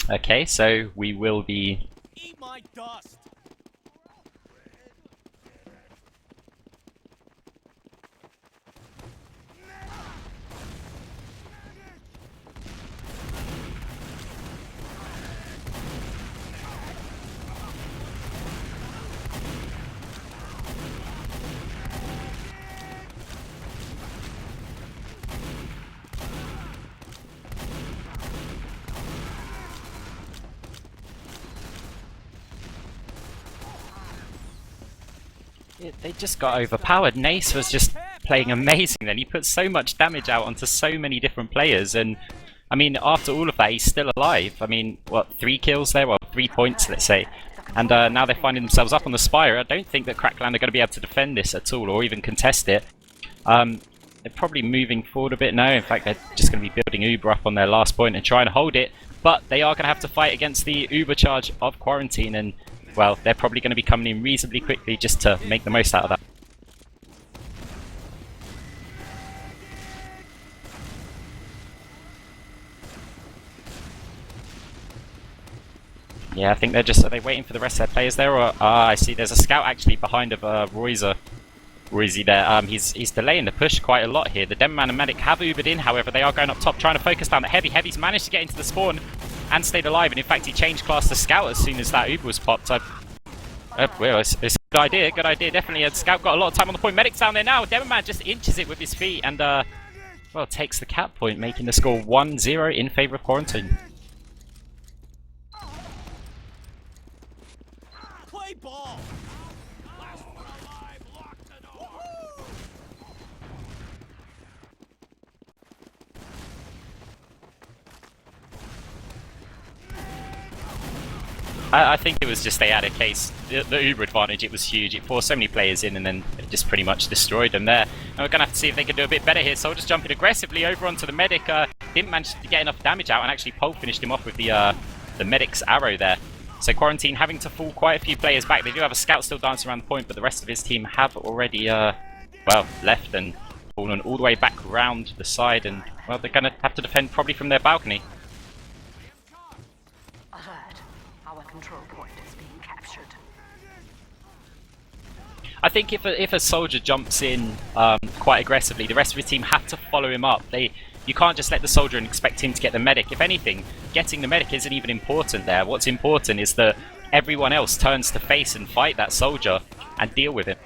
Okay, so we will be... Eat my dust! They just got overpowered. Nace was just playing amazing then. He put so much damage out onto so many different players, and I mean, after all of that, he's still alive. I mean, what, 3 kills there? Well, 3 points, let's say. And now they're finding themselves up on the Spire. I don't think that Crackland are going to be able to defend this at all, or even contest it. They're probably moving forward a bit now. In fact, they're just going to be building Uber up on their last point and trying to hold it. But they are going to have to fight against the Uber charge of Quarantine, and well, they're probably going to be coming in reasonably quickly just to make the most out of that. Yeah, I think they're just... Are they waiting for the rest of their players there? Or I see there's a scout actually behind of Royze there. He's delaying the push quite a lot here. The Demoman and Medic have Ubered in, however, they are going up top trying to focus down the Heavy. Heavy's managed to get into the spawn and stayed alive, and in fact he changed class to Scout as soon as that Uber was popped. Well, it's a good idea, definitely. Scout got a lot of time on the point. Medic's down there now. Demoman just inches it with his feet and, well, takes the cap point, making the score 1-0 in favour of Quarantine. Play ball! I think it was just they had a case, the Uber advantage, it was huge. It forced so many players in and then it just pretty much destroyed them there. And we're going to have to see if they can do a bit better here. Soldiers jumping aggressively over onto the Medic. Didn't manage to get enough damage out, and actually pole finished him off with the Medic's arrow there. So Quarantine having to fall quite a few players back. They do have a Scout still dancing around the point, but the rest of his team have already, well, left and fallen all the way back round the side. And, well, they're going to have to defend probably from their balcony. Control point is being captured. I think if a soldier jumps in quite aggressively, the rest of his team have to follow him up. You can't just let the soldier and expect him to get the medic. If anything, getting the medic isn't even important there. What's important is that everyone else turns to face and fight that soldier and deal with him.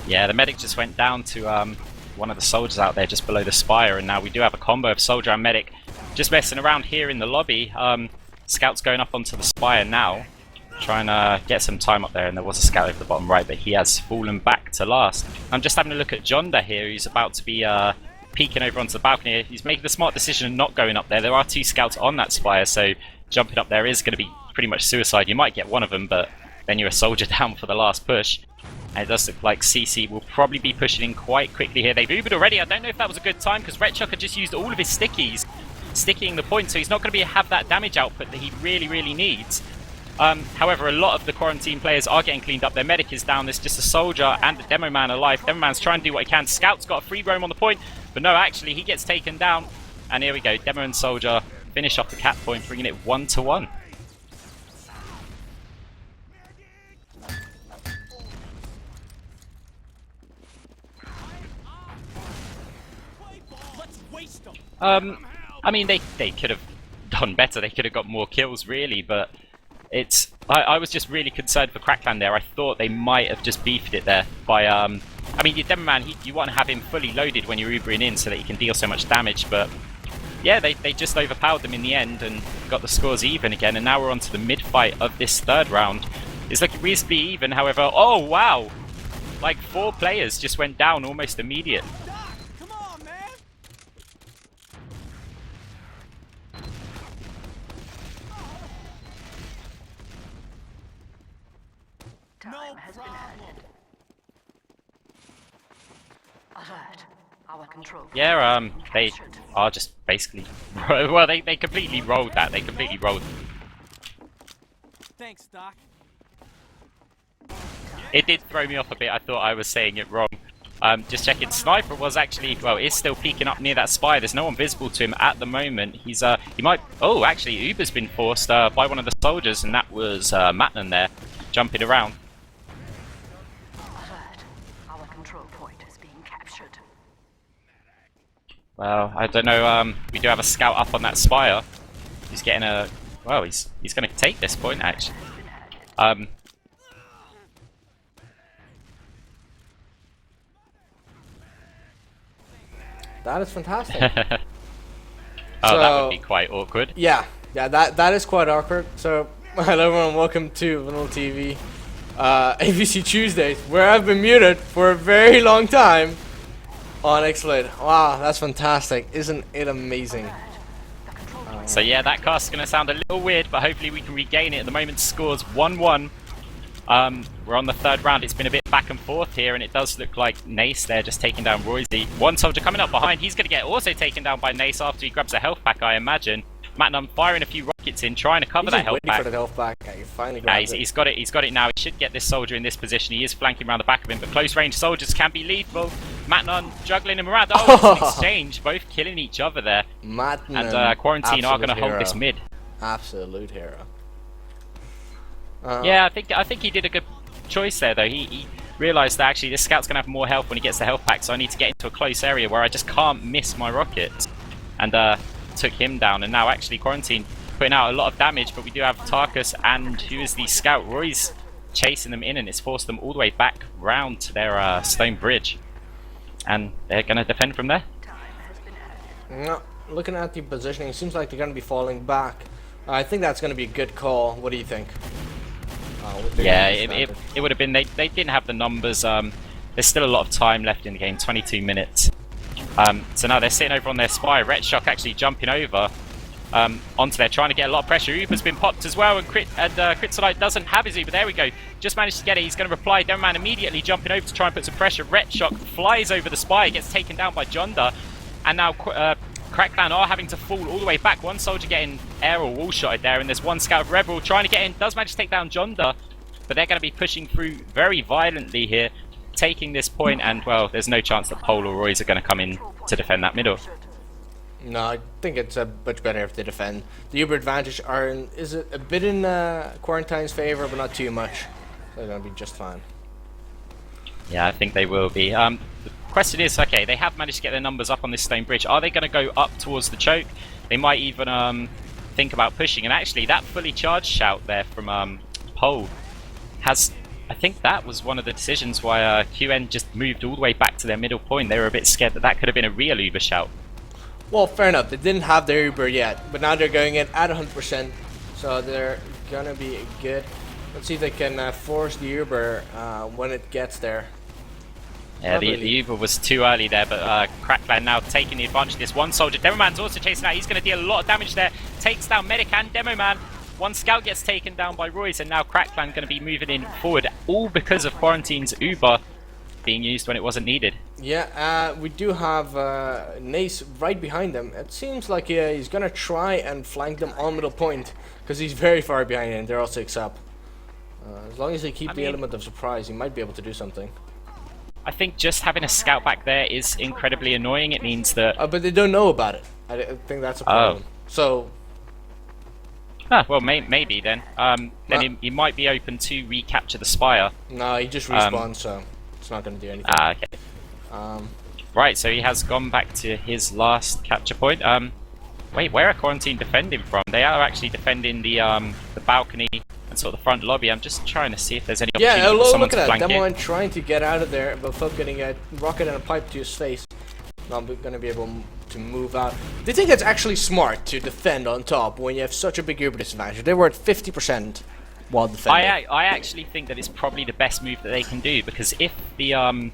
Yeah, the medic just went down to one of the soldiers out there just below the Spire, and now we do have a combo of soldier and medic just messing around here in the lobby. Scout's going up onto the Spire now, trying to get some time up there, and there was a scout over the bottom right, but he has fallen back to last. I'm just having a look at Jonda here, who's about to be peeking over onto the balcony. He's making the smart decision of not going up there. There are 2 scouts on that Spire, so jumping up there is going to be pretty much suicide. You might get one of them, but then you're a soldier down for the last push. And it does look like CC will probably be pushing in quite quickly here. They've Ubered already. I don't know if that was a good time, because Retchuck had just used all of his stickies, sticking the point, so he's not going to have that damage output that he really, really needs. However, a lot of the Quarantine players are getting cleaned up. Their medic is down. There's just a soldier and the Demo Man alive. Demo Man's trying to do what he can. Scout's got a free roam on the point, but no, actually, he gets taken down. And here we go. Demo and Soldier finish off the cap point, bringing it 1-1. I mean, they could have done better. They could have got more kills, really, but it's... I was just really concerned for Crackland there. I thought they might have just beefed it there by... I mean, your Demoman, you want to have him fully loaded when you're Ubering in so that he can deal so much damage, but... Yeah, they just overpowered them in the end and got the scores even again, and now we're on to the mid-fight of this 3rd round. It's looking reasonably even, however... Oh, wow! Like, 4 players just went down almost immediately. No time has been problem. added. Alert. Our control point Yeah, is being they captured. are just basically... well, they completely rolled that. They completely rolled. Thanks, Doc. It did throw me off a bit. I thought I was saying it wrong. Just checking. Sniper was actually, well, is still peeking up near that spire. There's no one visible to him at the moment. He's, he might... Oh, actually, Uber's been forced by one of the soldiers, and that was MatnuN there, jumping around. Alert. Our control point is being captured. Well, I don't know. We do have a scout up on that spire. He's getting a... Well, he's going to take this point, actually. That is fantastic. Oh, that would be quite awkward. Yeah, that is quite awkward. So, hello everyone, welcome to VanillaTV, ABC Tuesdays, where I've been muted for a very long time on Xlid. Wow, that's fantastic. Isn't it amazing? So yeah, that cast is going to sound a little weird, but hopefully we can regain it. At the moment, scores 1-1. We're on the third round. It's been a bit back and forth here, and it does look like Nace there just taking down Royze. One soldier coming up behind. He's going to get also taken down by Nace after he grabs a health pack, I imagine. MatnuN firing a few rockets in, trying to cover that health pack. For the health pack. Okay, finally grabbed it. He's got it. He's got it now. He should get this soldier in this position. He is flanking around the back of him, but close range soldiers can be lethal. MatnuN juggling him around. Oh, it's an exchange. Both killing each other there. MatnuN And Quarantine are going to hold hero. this mid. Absolute hero. Yeah, I think he did a good choice there, though. He realised that actually this scout's going to have more health when he gets the health pack, so I need to get into a close area where I just can't miss my rockets. And took him down, and now actually Quarantine putting out a lot of damage, but we do have Tarkus and who is the scout, Royze, chasing them in, and it's forced them all the way back round to their stone bridge. And they're going to defend from there. No, looking at the positioning, it seems like they're going to be falling back. I think that's going to be a good call. What do you think? Yeah, it would have been. They didn't have the numbers. There's still a lot of time left in the game, 22 minutes. So now they're sitting over on their spire. ReveraL actually jumping over onto there, trying to get a lot of pressure. Uber's been popped as well, and Kritzonite doesn't have his Uber. There we go. Just managed to get it. He's going to reply. BeaVerN immediately jumping over to try and put some pressure. ReveraL flies over the spire, gets taken down by Jonda, and now Crackland are having to fall all the way back. One soldier getting air or wall shotted there, and there's one scout of ReveraL trying to get in. Does manage to take down Jonda, but they're going to be pushing through very violently here, taking this point, and well, there's no chance that Pole or Royze are going to come in to defend that middle. No, I think it's much better if they defend. The Uber advantage is a bit in Quarantine's favor, but not too much. So they're going to be just fine. Yeah, I think they will be. The question is, okay, they have managed to get their numbers up on this stone bridge. Are they going to go up towards the choke? They might even think about pushing. And actually, that fully charged shout there from Pole has... I think that was one of the decisions why QN just moved all the way back to their middle point. They were a bit scared that that could have been a real Uber shout. Well, fair enough. They didn't have their Uber yet, but now they're going in at 100%, so they're gonna be good. Let's see if they can force the Uber when it gets there. Yeah, the Uber was too early there, but Crackland now taking the advantage of this. One soldier, Demoman's also chasing out. He's going to deal a lot of damage there. Takes down Medic and Demoman. One scout gets taken down by Royze, and now Crackland going to be moving in forward, all because of Quarantine's Uber being used when it wasn't needed. Yeah, we do have Nace right behind them. It seems like he's going to try and flank them on middle point, because he's very far behind and they're all 6 up. As long as they keep the element of surprise, he might be able to do something. I think just having a scout back there is incredibly annoying. It means that... but they don't know about it. I think that's a problem. So... well, maybe then. Then he might be open to recapture the spire. No, he just respawns, so it's not going to do anything. Okay. Right, so he has gone back to his last capture point. Wait, where are Quarantine defending from? They are actually defending the balcony and sort of the front lobby. I'm just trying to see if there's any opportunity for someone to flank it. Demoman trying to get out of there, but Folk getting a rocket and a pipe to his face. Not going to be able to move out. Do you think it's actually smart to defend on top when you have such a big Uber disadvantage? They were at 50% while defending. I actually think that it's probably the best move that they can do, because if the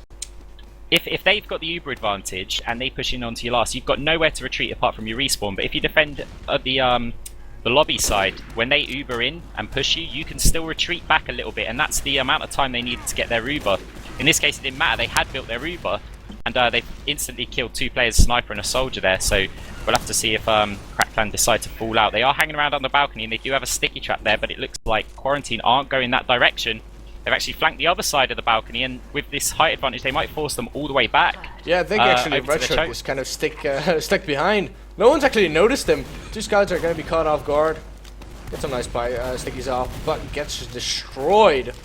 if they've got the Uber advantage and they push in onto your last, you've got nowhere to retreat apart from your respawn. But if you defend the the lobby side, when they Uber in and push you, you can still retreat back a little bit, and that's the amount of time they needed to get their Uber. In this case, it didn't matter. They had built their Uber, and they instantly killed 2 players, a sniper and a soldier there. So we'll have to see if Crackland decide to fall out. They are hanging around on the balcony, and they do have a sticky trap there, but it looks like Quarantine aren't going that direction. They've actually flanked the other side of the balcony, and with this height advantage, they might force them all the way back. Yeah, I think actually over to the ReveraL is kind of stuck behind. No one's actually noticed him. 2 scouts are going to be caught off guard. Get some nice stickies off, but gets destroyed.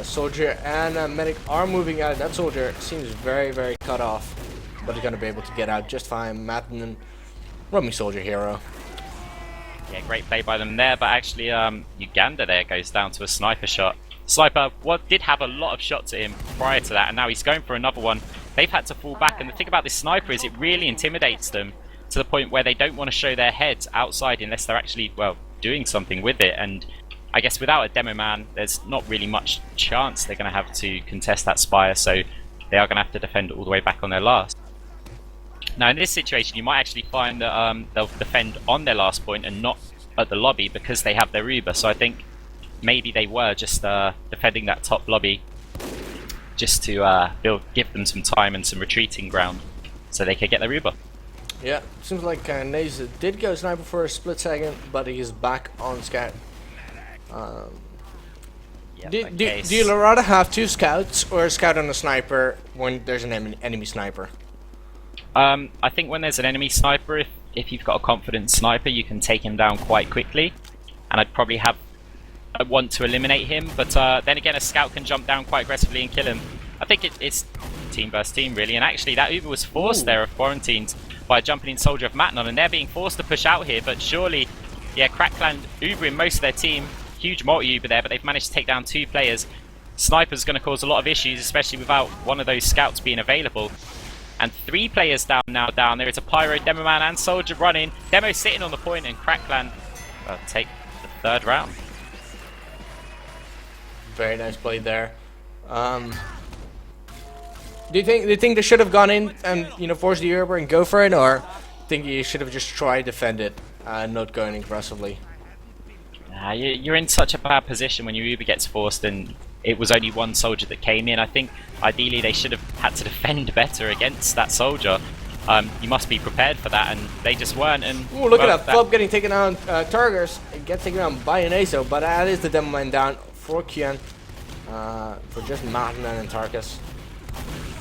Soldier and medic are moving out. That soldier seems very, very cut off, but he's going to be able to get out just fine. MatnuN, roaming soldier hero. Yeah, great play by them there, but actually Uganda there goes down to a sniper shot. Sniper did have a lot of shots at him prior to that, and now he's going for another one. They've had to fall back, and the thing about this sniper is it really intimidates them to the point where they don't want to show their heads outside unless they're actually, well, doing something with it. And I guess without a demo man, there's not really much chance they're going to have to contest that spire, so they are going to have to defend all the way back on their last. Now in this situation, you might actually find that they'll defend on their last point and not at the lobby because they have their Uber. So I think maybe they were just defending that top lobby just to give them some time and some retreating ground so they could get their Uber. Yeah, seems like Nace did go sniper for a split second, but he is back on scout. Do you rather have 2 scouts or a scout and a sniper when there's an enemy sniper? I think when there's an enemy sniper, if you've got a confident sniper, you can take him down quite quickly, and I'd probably want to eliminate him, but then again a scout can jump down quite aggressively and kill him. I think it's team versus team really, and actually that Uber was forced there of Quarantined by a jumping in soldier of MatnuN, and they're being forced to push out here, but surely, yeah, Crackland Ubering most of their team, huge multi-Uber there, but they've managed to take down 2 players. Sniper's going to cause a lot of issues, especially without one of those scouts being available. And 3 players down. There is a Pyro, Demo Man and Soldier running. Demo sitting on the point, and Crackland take the 3rd round. Very nice play there. Do you think they should have gone in and force the Uber and go for it, or think you should have just tried to defend it and not going aggressively? You're in such a bad position when your Uber gets forced and it was only 1 soldier that came in. I think ideally they should have had to defend better against that soldier. You must be prepared for that, and they just weren't. And ooh, look at that flop getting taken down. Tarkus gets taken down by an Nace, but that is the demo man down for Kian. For just MatnuN and Tarkus.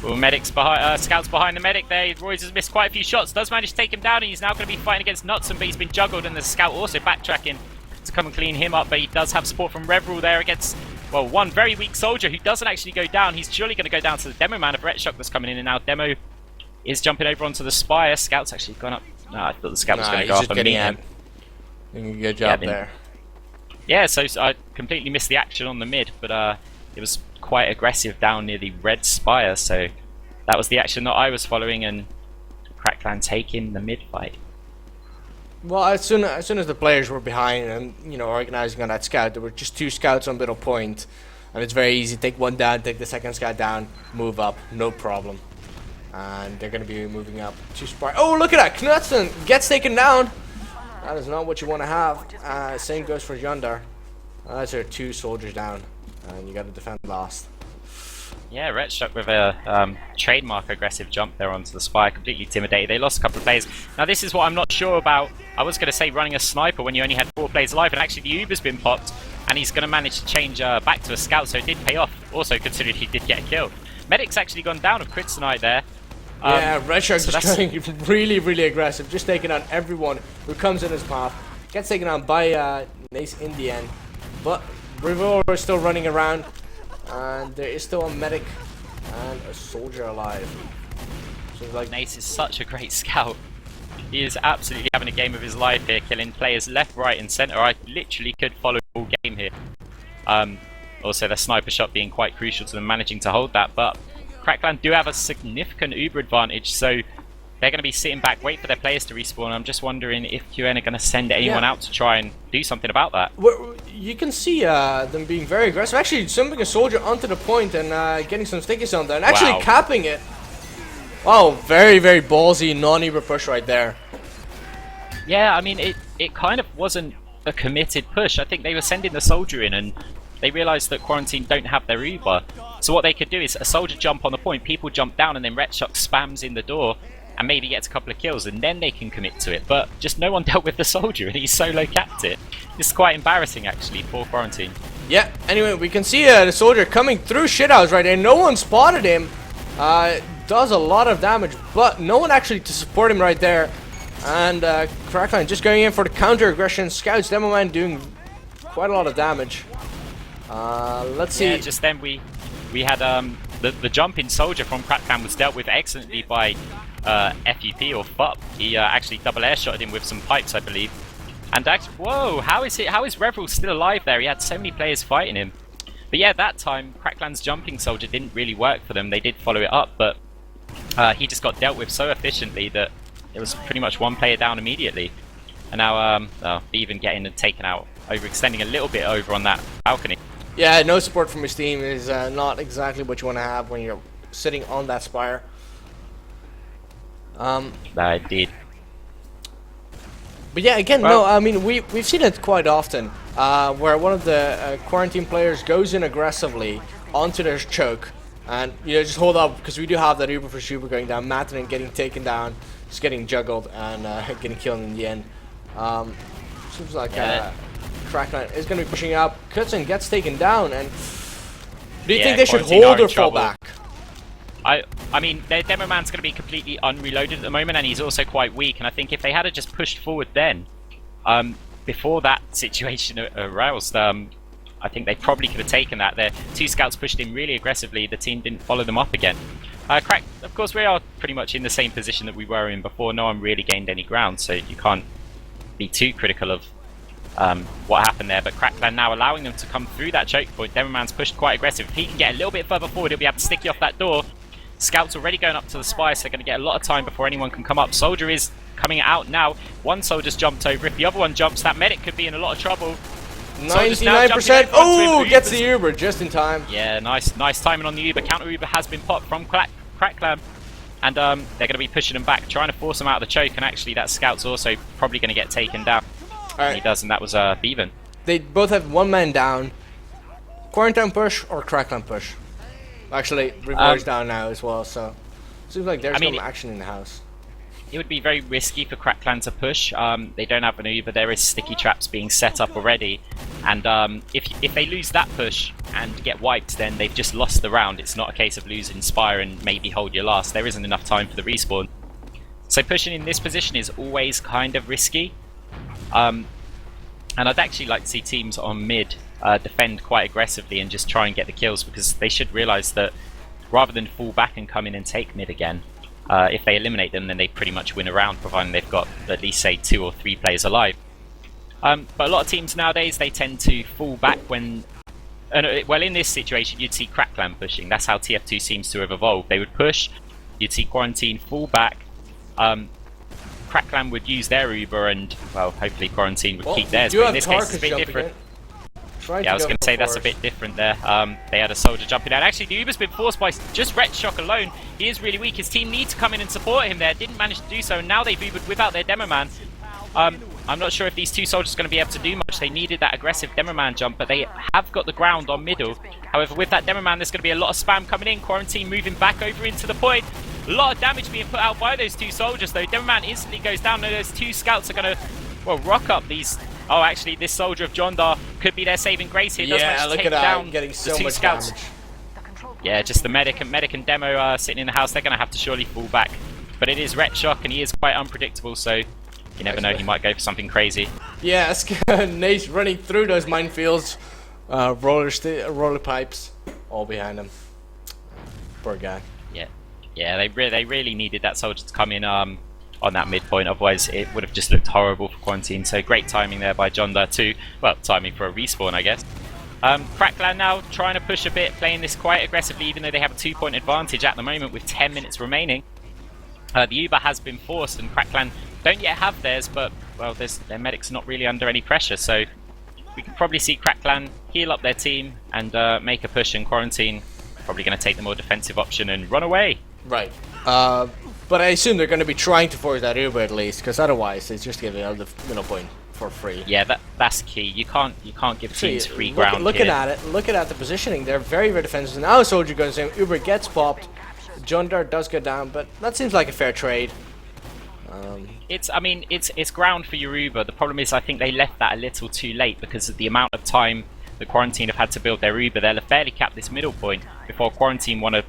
Well, medics behind, scouts behind the medic there. Royze has missed quite a few shots. Does manage to take him down, and he's now going to be fighting against Knutsson, but he's been juggled, and the scout also backtracking to come and clean him up. But he does have support from ReveraL there against, well, one very weak soldier who doesn't actually go down. He's surely going to go down to the demo man of ReveraL that's coming in, and now Demo is jumping over onto the spire. Scout's actually gone up. No, I thought the scout was going to go up and meet him. Good job there. Yeah, so I completely missed the action on the mid, but it was quite aggressive down near the red spire, so that was the action that I was following, and Crackland taking the mid fight. Well, as soon as the players were behind and organizing on that scout, there were just 2 scouts on middle point, and it's very easy. Take 1 down, take the 2nd scout down, move up, no problem. And they're going to be moving up to spire. Oh, look at that! Knutsson gets taken down. That is not what you want to have. Same goes for Jandar. That's our 2 soldiers down, and you got to defend last. Yeah, Ret struck with a trademark aggressive jump there onto the spire, completely intimidated. They lost a couple of players. Now this is what I'm not sure about. I was going to say running a sniper when you only had 4 players alive, and actually the Uber's been popped, and he's going to manage to change back to a scout, so it did pay off, also considering he did get a kill. Medic's actually gone down with Kritzonite there. Yeah, ReveraL so just going really aggressive, just taking on everyone who comes in his path. Gets taken on by Nace in the end, but ReveraL is still running around, and there is still a medic and a soldier alive. So like Nace is such a great scout. He is absolutely having a game of his life here, killing players left, right, and center. I literally could follow the whole game here. Also, the sniper shot being quite crucial to them managing to hold that, but Crackland do have a significant Uber advantage, so they're going to be sitting back, wait for their players to respawn. I'm just wondering if QN are going to send anyone out to try and do something about that. Well, you can see them being very aggressive. Actually, jumping a soldier onto the point and getting some stickies on there, and actually capping it. Oh, very ballsy non-Uber push right there. Yeah, I mean, it kind of wasn't a committed push. I think they were sending the soldier in and they realised that Quarantine don't have their Uber. So what they could do is a soldier jump on the point, people jump down, and then ReveraL spams in the door and maybe gets a couple of kills, and then they can commit to it. But just no one dealt with the soldier, and he solo capped it. It's quite embarrassing, actually, for Quarantine. Yeah, anyway, we can see the soldier coming through shithouse right there. No one spotted him. Does a lot of damage, but no one actually to support him right there. And Crackland just going in for the counter aggression. Scouts, DemoMan doing quite a lot of damage. Let's see. Yeah, just then we had the jumping soldier from Crackland was dealt with excellently by FUP or FUP. He actually double air shotted him with some pipes, I believe. And actually, whoa, how is ReveraL still alive there? He had so many players fighting him. But yeah, that time Crackland's jumping soldier didn't really work for them. They did follow it up, but he just got dealt with so efficiently that it was pretty much one player down immediately. And now BeaVerN getting and taken out, overextending a little bit over on that balcony. Yeah, no support from his team is not exactly what you want to have when you're sitting on that spire. Indeed. But yeah, again, well, no, I mean, we've seen it quite often, where one of the Quarantine players goes in aggressively onto their choke, and just hold up, because we do have that Uber for Super going down, MatnuN getting taken down, just getting juggled, and getting killed in the end. Seems like Crackland is going to be pushing up. Knutsson gets taken down, and do you think they should hold or fall back? I mean, their demo man's going to be completely unreloaded at the moment, and he's also quite weak. And I think if they had just pushed forward then, before that situation aroused, I think they probably could have taken that. Their two scouts pushed in really aggressively. The team didn't follow them up again. Of course, we are pretty much in the same position that we were in before. No one really gained any ground, so you can't be too critical of what happened there. But Crackland now allowing them to come through that choke point. Demo man's pushed quite aggressive. If he can get a little bit further forward, he'll be able to stick you off that door. Scouts already going up to the spire, so they're going to get a lot of time before anyone can come up. Soldier is coming out now. One soldier's jumped over. If the other one jumps, that medic could be in a lot of trouble. 99%. Oh, gets the Uber just in time. Yeah, nice timing on the Uber. Counter Uber has been popped from Crackland. And they're going to be pushing him back, trying to force him out of the choke. And actually, that scout's also probably going to get taken down. Right. He does, and that was BeaVerN. They both have one man down. Quarantine push or Crackland push? Actually, ReveraL's down now as well, so seems like there's some action in the house. It would be very risky for Crackland to push. They don't have an Uber. There is sticky traps being set up already, and if they lose that push and get wiped, then they've just lost the round. It's not a case of losing Spire and maybe hold your last. There isn't enough time for the respawn. So pushing in this position is always kind of risky. And I'd actually like to see teams on mid defend quite aggressively and just try and get the kills, because they should realise that rather than fall back and come in and take mid again, if they eliminate them, then they pretty much win a round, providing they've got at least, say, 2 or 3 players alive. But a lot of teams nowadays, they tend to fall back when... well, in this situation, you'd see Crackland pushing. That's how TF2 seems to have evolved. They would push, you'd see Quarantine fall back, Crackland would use their Uber, and, well, hopefully Quarantine would keep theirs. But in this case, it's a bit different. Yeah, I was going to say that's a bit different there. They had a soldier jumping out. Actually, the Uber's been forced by just ReveraL alone. He is really weak. His team need to come in and support him there. Didn't manage to do so, and now they've Ubered without their demo man. I'm not sure if these two soldiers are going to be able to do much. They needed that aggressive demo man jump, but they have got the ground on middle. However, with that demo man, there's going to be a lot of spam coming in. Quarantine moving back over into the point. A lot of damage being put out by those two soldiers, though. Demo man instantly goes down. No, those two scouts are going to, well, rock up these... Oh, actually, this soldier of Jondar could be their saving grace here. Yeah, look at that, getting so much scouts. Damage. Yeah, just the medic and demo sitting in the house. They're going to have to surely fall back. But it is ReveraL, and he is quite unpredictable, so you never know. He might go for something crazy. Yeah, Nace running through those minefields, roller pipes, all behind him. Poor guy. Yeah, they really needed that soldier to come in on that midpoint, otherwise it would have just looked horrible for Quarantine. So great timing there by Jondar too. Well, timing for a respawn, I guess. Crackland now trying to push a bit, playing this quite aggressively, even though they have a 2-point advantage at the moment with 10 minutes remaining. The Uber has been forced, and Crackland don't yet have theirs, but well, their medics are not really under any pressure, so we can probably see Crackland heal up their team and make a push, and Quarantine probably going to take the more defensive option and run away. Right. But I assume they're going to be trying to force that Uber at least, because otherwise it's just giving out the middle point for free. Yeah, that's key. You can't give teams free ground. Looking at the positioning, they're very, very defensive. Now Soldier goes in, Uber gets popped, Jundar does go down, but that seems like a fair trade. It's ground for your Uber. The problem is I think they left that a little too late because of the amount of time the Quarantine have had to build their Uber. They'll have barely capped this middle point before Quarantine want to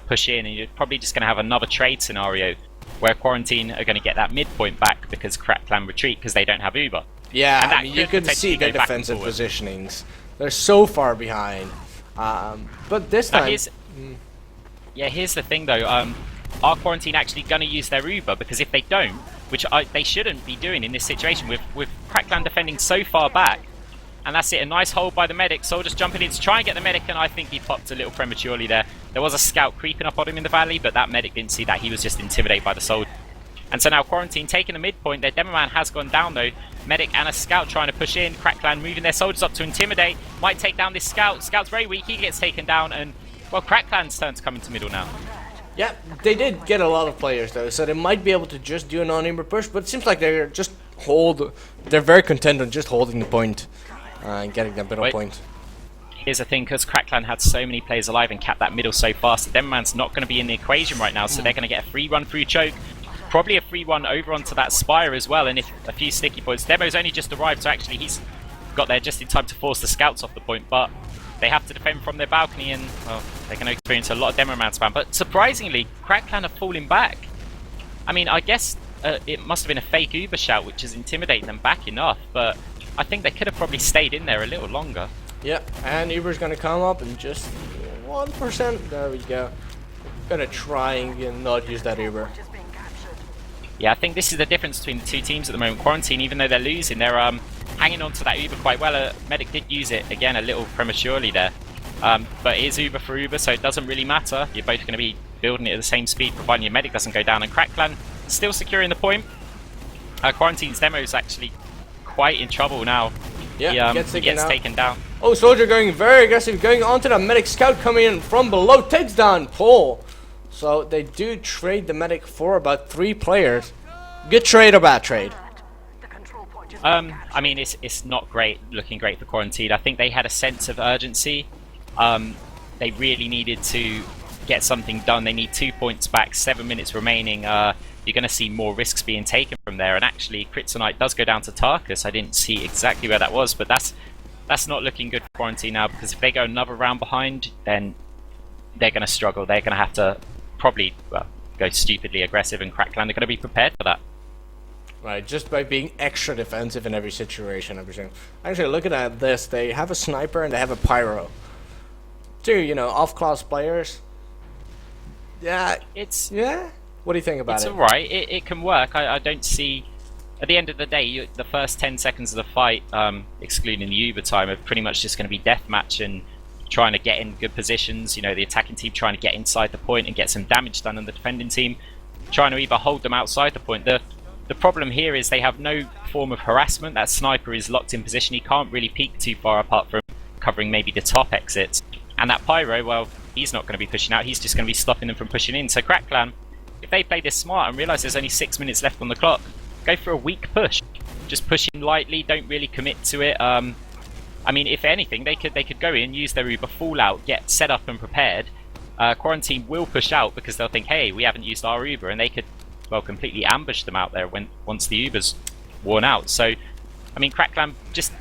push in, and you're probably just going to have another trade scenario where Quarantine are going to get that midpoint back because Crackland retreat because they don't have Uber. Yeah, I mean, you can see their defensive positionings. They're so far behind. But this time... here's the thing though. Are Quarantine actually going to use their Uber? Because if they don't, which they shouldn't be doing in this situation, with Crackland defending so far back, and that's it, a nice hold by the medic. Soldiers jumping in to try and get the medic, and I think he popped a little prematurely there. There was a scout creeping up on him in the valley, but that medic didn't see that. He was just intimidated by the soldier. And so now Quarantine taking the midpoint. Their demo man has gone down though. Medic and a scout trying to push in. Crackland moving their soldiers up to intimidate. Might take down this scout. Scout's very weak. He gets taken down, and well, Crackland's turn to come into middle now. Yeah, they did get a lot of players though, so they might be able to just do a non-Uber push, but it seems like they're just they're very content on just holding the point and getting that middle point. Here's the thing, because Crackland had so many players alive and capped that middle so fast, the Demoman's not going to be in the equation right now, so they're going to get a free run through choke, probably a free run over onto that Spire as well, and if a few sticky points. Demo's only just arrived, so actually he's got there just in time to force the scouts off the point, but they have to defend from their balcony, and well, they're going to experience a lot of Demo Man spam. But surprisingly, Crackland are falling back. I mean, I guess it must have been a fake Uber shout, which is intimidating them back enough, but I think they could have probably stayed in there a little longer. Yeah, and Uber's going to come up and just 1%. There we go. Going to try and not use that Uber. Yeah, I think this is the difference between the two teams at the moment. Quarantine, even though they're losing, they're hanging on to that Uber quite well. Medic did use it, again, a little prematurely there. But it is Uber for Uber, so it doesn't really matter. You're both going to be building it at the same speed, providing your medic doesn't go down. And Crackland still securing the point. Quarantine's demo is actually quite in trouble now. Yeah, he gets taken down. Oh, Soldier going very aggressive, going onto the medic. Scout coming in from below, takes down Paul. So they do trade the medic for about 3 players. Good trade or bad trade? I mean, it's not great, looking great for Quarantine. I think they had a sense of urgency. They really needed to get something done. They need 2 points back, 7 minutes remaining. You're going to see more risks being taken from there. And actually, Kritzonite does go down to Tarkus. I didn't see exactly where that was, but that's not looking good for Quarantine now, because if they go another round behind, then they're going to struggle. They're going to have to probably go stupidly aggressive, and Crackland are going to be prepared for that. Right, just by being extra defensive in every situation, I presume. Actually, looking at this, they have a sniper and they have a pyro. 2, off-class players. Yeah, yeah. What do you think about it? It's alright. It can work. I don't see. At the end of the day, the first 10 seconds of the fight, excluding the Uber time, are pretty much just going to be deathmatch and trying to get in good positions. The attacking team trying to get inside the point and get some damage done, and the defending team trying to either hold them outside the point. The problem here is they have no form of harassment. That sniper is locked in position. He can't really peek too far apart from covering maybe the top exits. And that pyro, well, he's not going to be pushing out. He's just going to be stopping them from pushing in. So Crackland, if they play this smart and realise there's only 6 minutes left on the clock, go for a weak push. Just push in lightly. Don't really commit to it. I mean, if anything, they could go in, use their Uber, fall out, get set up and prepared. Quarantine will push out because they'll think, hey, we haven't used our Uber, and they could, well, completely ambush them out there once the Uber's worn out. So, I mean, Crackland just,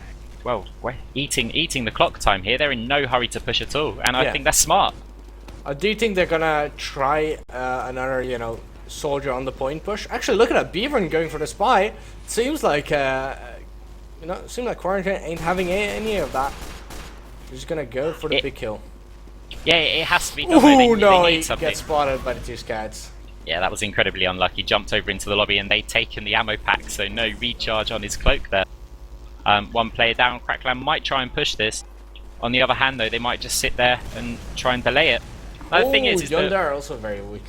well, we're eating the clock time here. They're in no hurry to push at all, and I think that's smart. Do you think they're gonna try another, soldier on the point push? Actually, look at that, BeaVerN going for the spy. It seems like, Quarantine ain't having any of that. They're just gonna go for the big kill. Yeah, it has to be. Ooh, no, he gets spotted by the 2 scouts. Yeah, that was incredibly unlucky. Jumped over into the lobby and they'd taken the ammo pack, so no recharge on his cloak there. 1 player down. Crackland might try and push this. On the other hand, though, they might just sit there and try and delay it. The thing is Yonder are also very weak.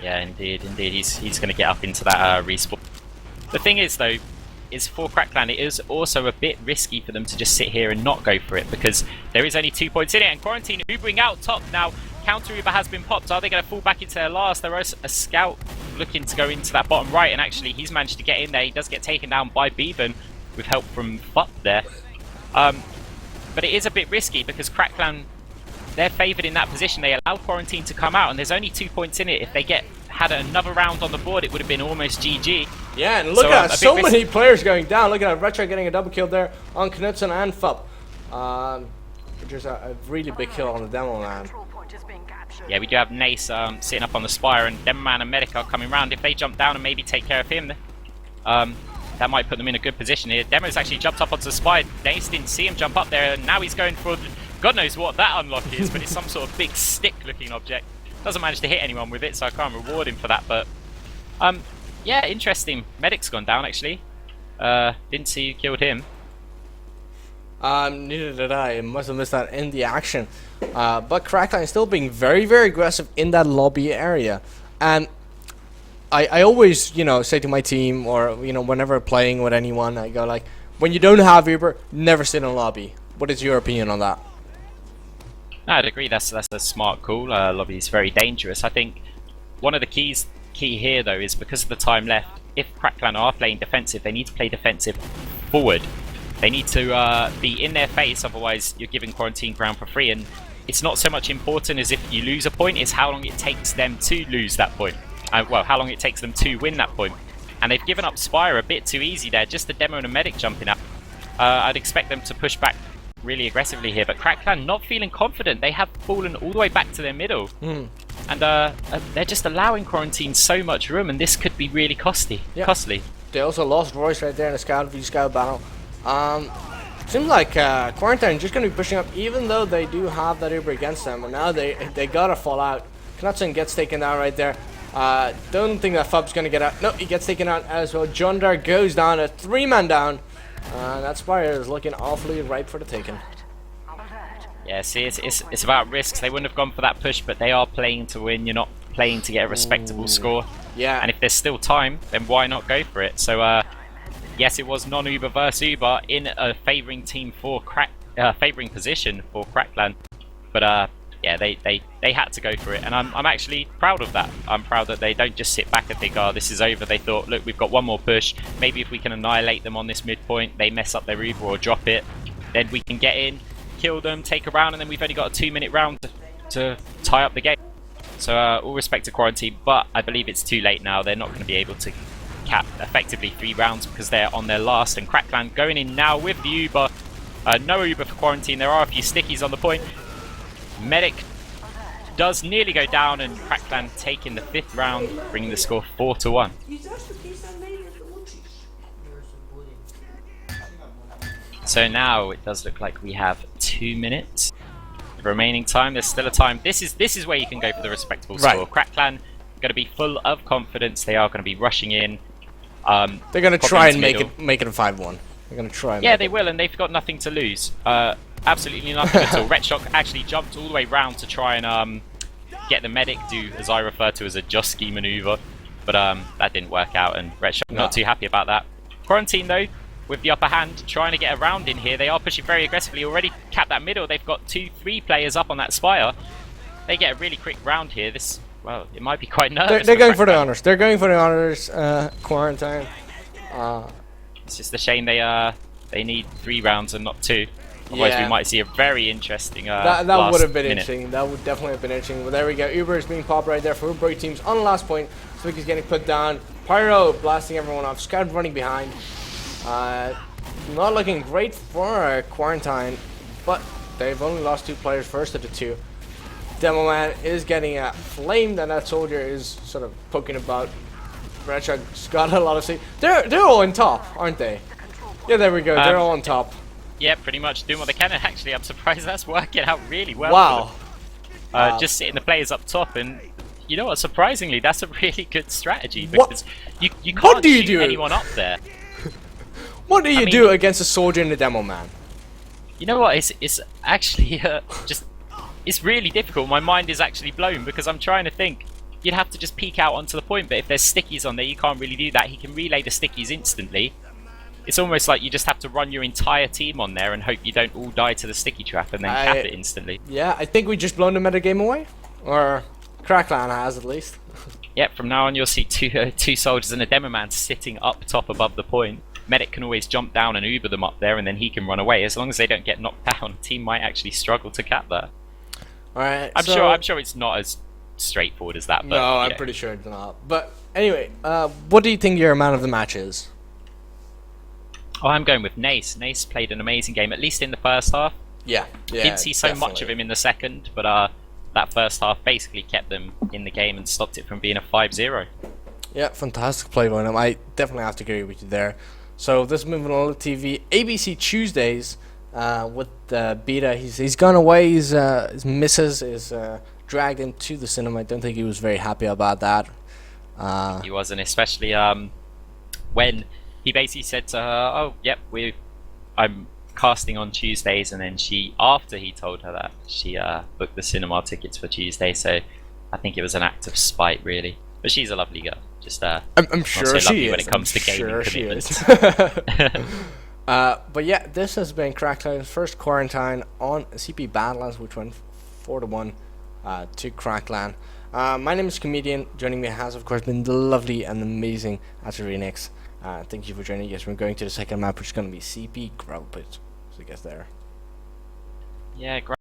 Yeah, indeed. He's going to get up into that respawn. The thing is, though, is for Crackland, it is also a bit risky for them to just sit here and not go for it, because there is only 2 points in it, and Quarantine Ubering out top now. Counter Uber has been popped. Are they going to fall back into their last? There is a scout looking to go into that bottom right, and actually he's managed to get in there. He does get taken down by BeaVerN with help from Fup there. But it is a bit risky because Crackland, they're favoured in that position. They allow Quarantine to come out, and there's only 2 points in it. If they had another round on the board, it would have been almost GG. Yeah, and look at so many players going down. Look at Retro getting a double kill there on Knutsson and Fup. Which is a really big kill on the demo man. Yeah, we do have Nace sitting up on the spire, and Demo Man and Medic are coming round. If they jump down and maybe take care of him, that might put them in a good position here. Demo's actually jumped up onto the spire. Nace didn't see him jump up there, and now he's going for God knows what that unlock is, but it's some sort of big stick-looking object. Doesn't manage to hit anyone with it, so I can't reward him for that. But yeah, interesting. Medic's gone down actually. Didn't see who killed him. Neither did I. I must have missed that in the action. But Crackland is still being very, very aggressive in that lobby area. And I always, you know, say to my team, or, you know, whenever playing with anyone, I go like, when you don't have Uber, never sit in lobby. What is your opinion on that? I'd agree. That's a smart call. Lobby is very dangerous. I think one of the key here, though, is because of the time left, if Crackland are playing defensive, they need to play defensive forward. They need to be in their face, otherwise you're giving Quarantine ground for free. And it's not so much important as if you lose a point, it's how long it takes them to lose that point. Well, how long it takes them to win that point. And they've given up Spire a bit too easy there, just the Demo and a Medic jumping up. I'd expect them to push back really aggressively here, but Crackland not feeling confident. They have fallen all the way back to their middle. And they're just allowing Quarantine so much room, and this could be really costly. They also lost Royze right there in the Scout v Scout battle. Seems like Quarantine just going to be pushing up, even though they do have that Uber against them. And now they gotta fall out. Knutsson gets taken down right there. Don't think that Fub's going to get out. No, he gets taken out as well. Jondar goes down, a 3-man down. That Spire is looking awfully ripe for the taking. Yeah, see, it's about risks. They wouldn't have gone for that push, but they are playing to win. You're not playing to get a respectable score. Yeah. And if there's still time, then why not go for it? So, yes, it was non-Uber versus Uber in a favouring team for favouring position for Crackland. But yeah, they had to go for it, and I'm actually proud of that. I'm proud that they don't just sit back and think, oh, this is over. They thought, look, we've got one more push. Maybe if we can annihilate them on this midpoint, they mess up their Uber or drop it, then we can get in, kill them, take a round, and then we've only got a 2-minute round to tie up the game. So all respect to Quarantine, but I believe it's too late now. They're not going to be able to cap effectively 3 rounds because they're on their last. And Crackland going in now with the Uber. No Uber for Quarantine. There are a few stickies on the point. Medic does nearly go down, and Crackland taking the 5th round, bringing the score 4-1. So now it does look like we have 2 minutes. The remaining time, there's still a time. This is where you can go for the respectable score. Crackland going to be full of confidence. They are going to be rushing in. They're going to try and make it a 5-1. They're going to try. And yeah, they will, and they've got nothing to lose. Absolutely nothing at all. Retshock actually jumped all the way round to try and get the Medic, do as I refer to as a Joski maneuver, but that didn't work out, and Retshock not too happy about that. Quarantine though, with the upper hand, trying to get around in here. They are pushing very aggressively. Already capped that middle. They've got 2-3 players up on that Spire. They get a really quick round here. This, well, it might be quite nervous. They're going for the honors. They're going for the honors. Quarantine. It's just a shame they need 3 rounds and not 2. Otherwise, we might see a very interesting that would have been interesting. That would definitely have been interesting. But there we go. Uber is being popped right there for Uber teams on the last point. Swick is getting put down. Pyro blasting everyone off. Scout running behind. Not looking great for Quarantine, but they've only lost 2 players first of the 2. Demo Man is getting flamed, and that soldier is sort of poking about. Redshot's got a lot of safety. They're all on top, aren't they? Yeah, there we go. They're all on top. Yeah, pretty much doing what they can. And actually, I'm surprised that's working out really well. Wow. Just sitting the players up top, and you know what? Surprisingly, that's a really good strategy because you can't shoot anyone up there. What do you do against a soldier in the Demo Man? You know what? It's actually it's really difficult. My mind is actually blown because I'm trying to think. You'd have to just peek out onto the point, but if there's stickies on there, you can't really do that. He can relay the stickies instantly. It's almost like you just have to run your entire team on there and hope you don't all die to the sticky trap and then cap it instantly. Yeah, I think we just blown the metagame away. Or Crackland has, at least. Yep, from now on you'll see two soldiers and a demo man sitting up top above the point. Medic can always jump down and Uber them up there, and then he can run away. As long as they don't get knocked down, the team might actually struggle to cap that. Alright, I'm sure it's not as straightforward as that. But, no, I'm pretty sure it's not. But anyway, what do you think your man of the match is? Oh, I'm going with Nace. Nace played an amazing game, at least in the first half. Yeah, Didn't see so much of him in the second, but that first half basically kept them in the game and stopped it from being a 5-0. Yeah, fantastic play by him. I definitely have to agree with you there. So this is VanillaTV ABC Tuesdays with Beta. He's gone away. His missus is dragged him to the cinema. I don't think he was very happy about that. He wasn't, especially when he basically said to her, "Oh, yep, I'm casting on Tuesdays," and then after he told her that, she booked the cinema tickets for Tuesday. So I think it was an act of spite, really. But she's a lovely girl. Just I'm sure so she is. when it comes to gaming commitments. But yeah, this has been Crackland's first quarantine on CP Badlands, which went 4-1 to Crackland. My name is Comedian. Joining me has, of course, been the lovely and amazing Acidrenix. Thank you for joining us. We're going to the second map, which is going to be CP Gravel Pit. So I guess there. Yeah, great.